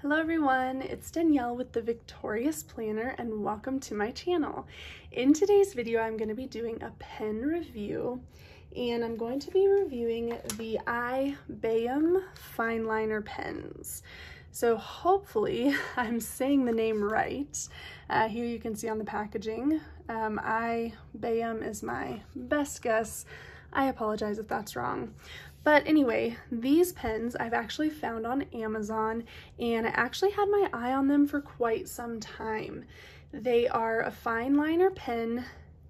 Hello everyone, it's Danielle with the Victorious Planner and welcome to my channel. In today's video I'm going to be doing a pen review and I'm going to be reviewing the iBayam Fineliner pens. So hopefully I'm saying the name right. Here you can see on the packaging, iBayam is my best guess. I apologize if that's wrong. But anyway, these pens I've actually found on Amazon and I actually had my eye on them for quite some time. They are a fine liner pen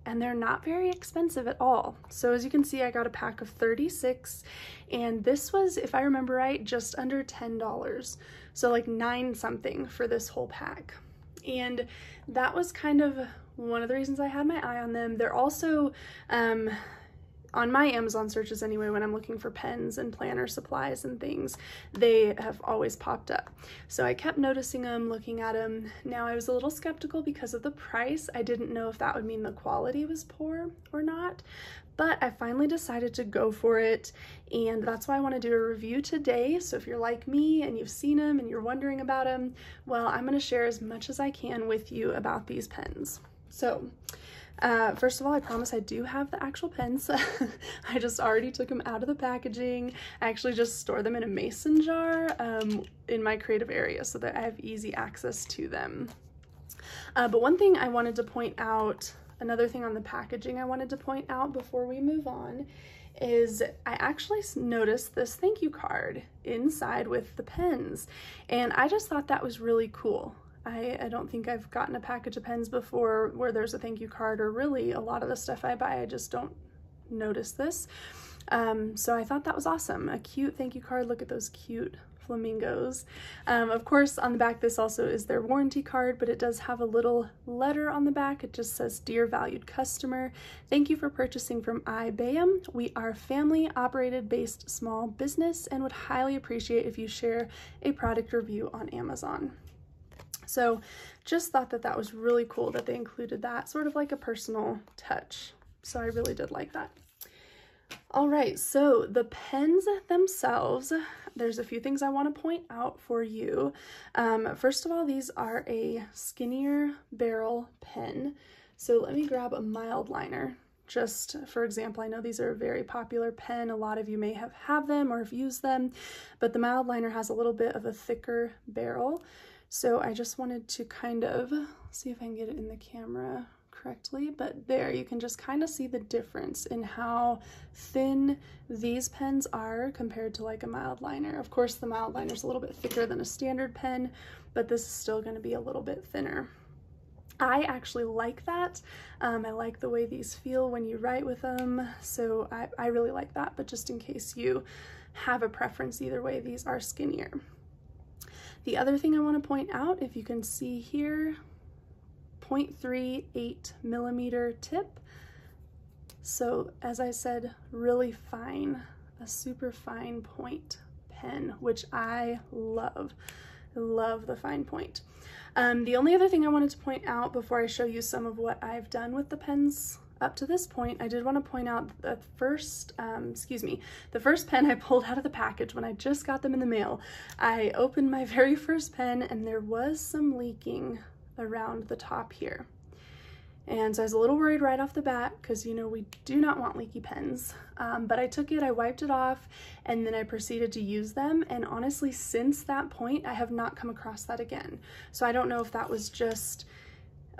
and they're not very expensive at all. So as you can see, I got a pack of 36 and this was, if I remember right, just under $10. So like 9 something for this whole pack. And that was kind of one of the reasons I had my eye on them. They're also, on my Amazon searches anyway, when I'm looking for pens and planner supplies and things, they have always popped up. So I kept noticing them, looking at them. Now I was a little skeptical because of the price. I didn't know if that would mean the quality was poor or not, but I finally decided to go for it. And that's why I want to do a review today. So if you're like me and you've seen them and you're wondering about them, well, I'm going to share as much as I can with you about these pens. So first of all, I promise I do have the actual pens. I just already took them out of the packaging. I actually just store them in a mason jar in my creative area so that I have easy access to them. But one thing I wanted to point out, another thing on the packaging I wanted to point out before we move on, is I actually noticed this thank you card inside with the pens, and I just thought that was really cool. I don't think I've gotten a package of pens before where there's a thank you card, or really a lot of the stuff I buy, I just don't notice this. So I thought that was awesome. A cute thank you card. Look at those cute flamingos. Of course, on the back, this also is their warranty card, but it does have a little letter on the back. It just says, "Dear valued customer, thank you for purchasing from iBayam. We are family operated based small business and would highly appreciate if you share a product review on Amazon." So just thought that that was really cool that they included that, sort of like a personal touch. So I really did like that. All right, so the pens themselves, there's a few things I want to point out for you. First of all, these are a skinnier barrel pen. So let me grab a mild liner. Just for example, I know these are a very popular pen. A lot of you may have them or have used them, but the mild liner has a little bit of a thicker barrel. So I just wanted to kind of see if I can get it in the camera correctly, but there you can just kind of see the difference in how thin these pens are compared to like a mild liner. Of course, the mild liner is a little bit thicker than a standard pen, but this is still going to be a little bit thinner. I actually like that. I like the way these feel when you write with them, so I really like that, but just in case you have a preference either way, these are skinnier. The other thing I want to point out, if you can see here, 0.38 millimeter tip. So as I said, really fine, a super fine point pen, which I love. I love the fine point. The only other thing I wanted to point out before I show you some of what I've done with the pens up to this point, I did want to point out the first, the first pen I pulled out of the package when I just got them in the mail. I opened my very first pen and there was some leaking around the top here. And so I was a little worried right off the bat because, you know, we do not want leaky pens. But I took it, I wiped it off, and then I proceeded to use them. And honestly, since that point, I have not come across that again. So I don't know if that was just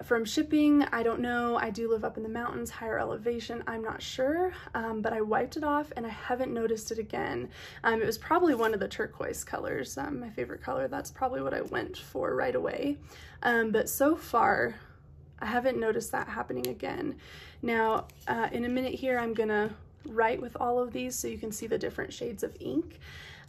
from shipping, I don't know. I do live up in the mountains, higher elevation, I'm not sure, but I wiped it off and I haven't noticed it again. It was probably one of the turquoise colors, my favorite color. That's probably what I went for right away. But so far, I haven't noticed that happening again. Now, in a minute here, I'm gonna write with all of these so you can see the different shades of ink.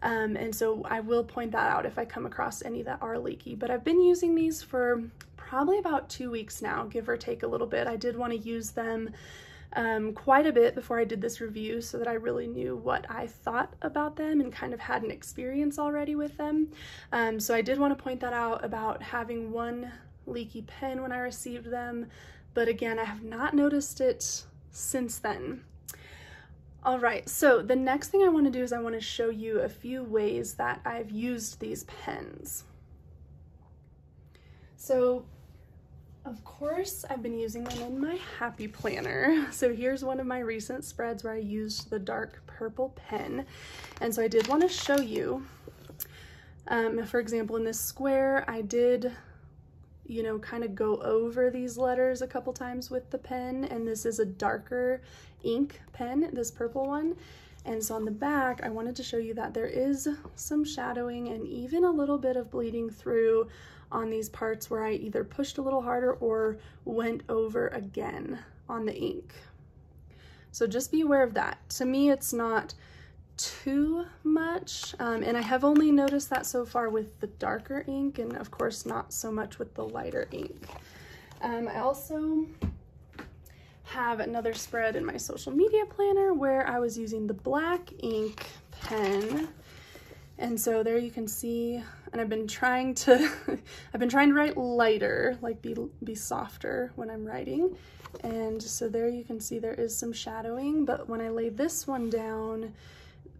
And so I will point that out if I come across any that are leaky, but I've been using these for probably about 2 weeks now, give or take a little bit. I did want to use them quite a bit before I did this review so that I really knew what I thought about them and kind of had an experience already with them. So I did want to point that out about having one leaky pen when I received them, but again, I have not noticed it since then. All right, so the next thing I want to do is I want to show you a few ways that I've used these pens. So of course I've been using them in my Happy Planner. So here's one of my recent spreads where I used the dark purple pen. And so I did want to show you, for example, in this square, I did, you know, kind of go over these letters a couple times with the pen, and this is a darker ink pen, this purple one. And so on the back, I wanted to show you that there is some shadowing and even a little bit of bleeding through on these parts where I either pushed a little harder or went over again on the ink. So just be aware of that. To me, it's not too much, and I have only noticed that so far with the darker ink, and of course not so much with the lighter ink. I also have another spread in my social media planner where I was using the black ink pen, and so there you can see, and I've been trying to write lighter, like be softer when I'm writing. And so there you can see there is some shadowing, but when I laid this one down,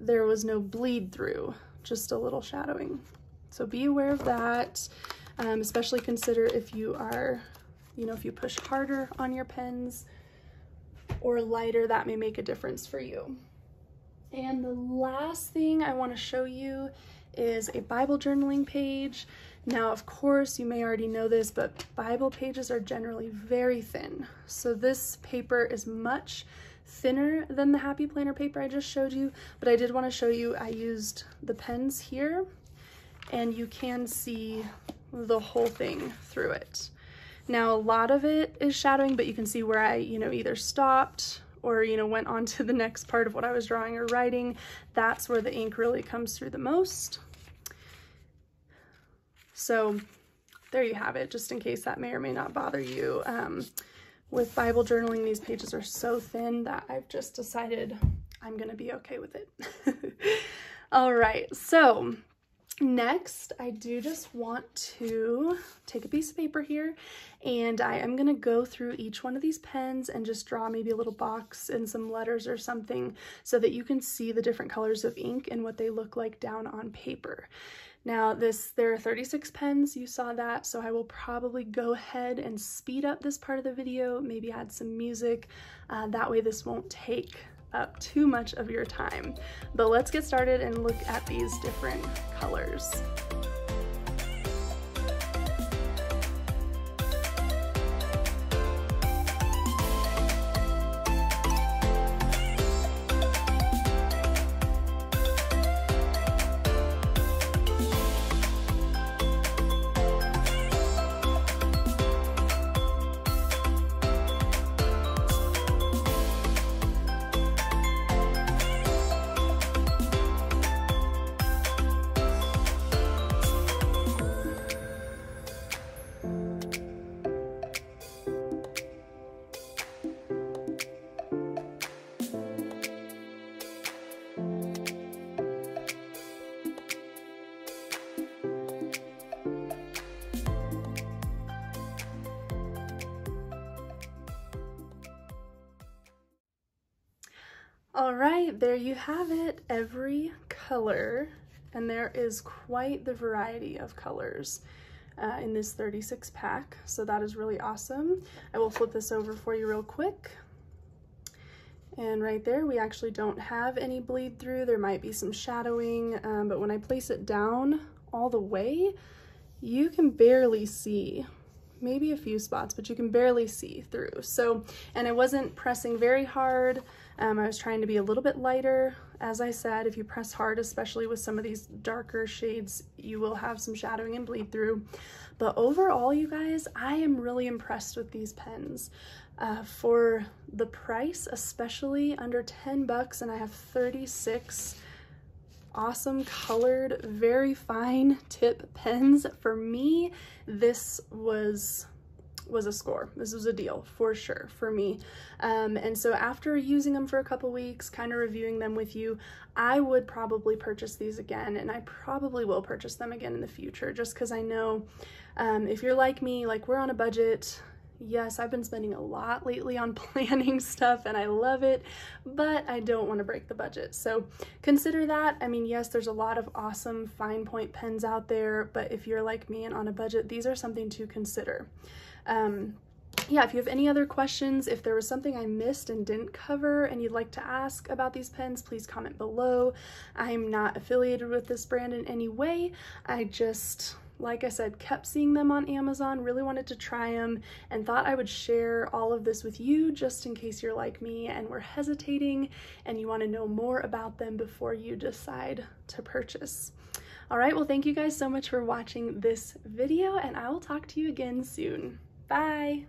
there was no bleed through, just a little shadowing. So be aware of that, especially consider if you are, you know, if you push harder on your pens or lighter, that may make a difference for you. And the last thing I want to show you is a Bible journaling page. Now, of course, you may already know this, but Bible pages are generally very thin. So this paper is much thinner than the Happy Planner paper I just showed you, but I did want to show you I used the pens here, and you can see the whole thing through it. Now, a lot of it is shadowing, but you can see where I, you know, either stopped or, you know, went on to the next part of what I was drawing or writing. That's where the ink really comes through the most. So there you have it, just in case that may or may not bother you. With Bible journaling, these pages are so thin that I've just decided I'm gonna be okay with it. All right, so next, I do just want to take a piece of paper here, and I am gonna go through each one of these pens and just draw maybe a little box and some letters or something so that you can see the different colors of ink and what they look like down on paper. Now there are 36 pens, you saw that, so I will probably go ahead and speed up this part of the video, maybe add some music, that way this won't take up too much of your time. But let's get started and look at these different colors. All right, there you have it, every color, and there is quite the variety of colors in this 36 pack, so that is really awesome. I will flip this over for you real quick. And right there, we actually don't have any bleed through. There might be some shadowing, but when I place it down all the way, you can barely see, maybe a few spots, but you can barely see through. So, and I wasn't pressing very hard. I was trying to be a little bit lighter. As I said, if you press hard, especially with some of these darker shades, you will have some shadowing and bleed through. But overall, you guys, I am really impressed with these pens. For the price, especially under 10 bucks, and I have 36 awesome colored, very fine tip pens. For me, this was a score. This was a deal for sure for me. And so after using them for a couple weeks, kind of reviewing them with you, I would probably purchase these again, and I probably will purchase them again in the future, just because I know if you're like me, like we're on a budget, Yes, I've been spending a lot lately on planning stuff and I love it, but I don't want to break the budget. So consider that. I mean, yes, there's a lot of awesome fine point pens out there, but if you're like me and on a budget, these are something to consider. Yeah, if you have any other questions, if there was something I missed and didn't cover and you'd like to ask about these pens, please comment below. I'm not affiliated with this brand in any way. I just, like I said, kept seeing them on Amazon, really wanted to try them, and thought I would share all of this with you just in case you're like me and were hesitating and you want to know more about them before you decide to purchase. All right, well, thank you guys so much for watching this video, and I will talk to you again soon. Bye!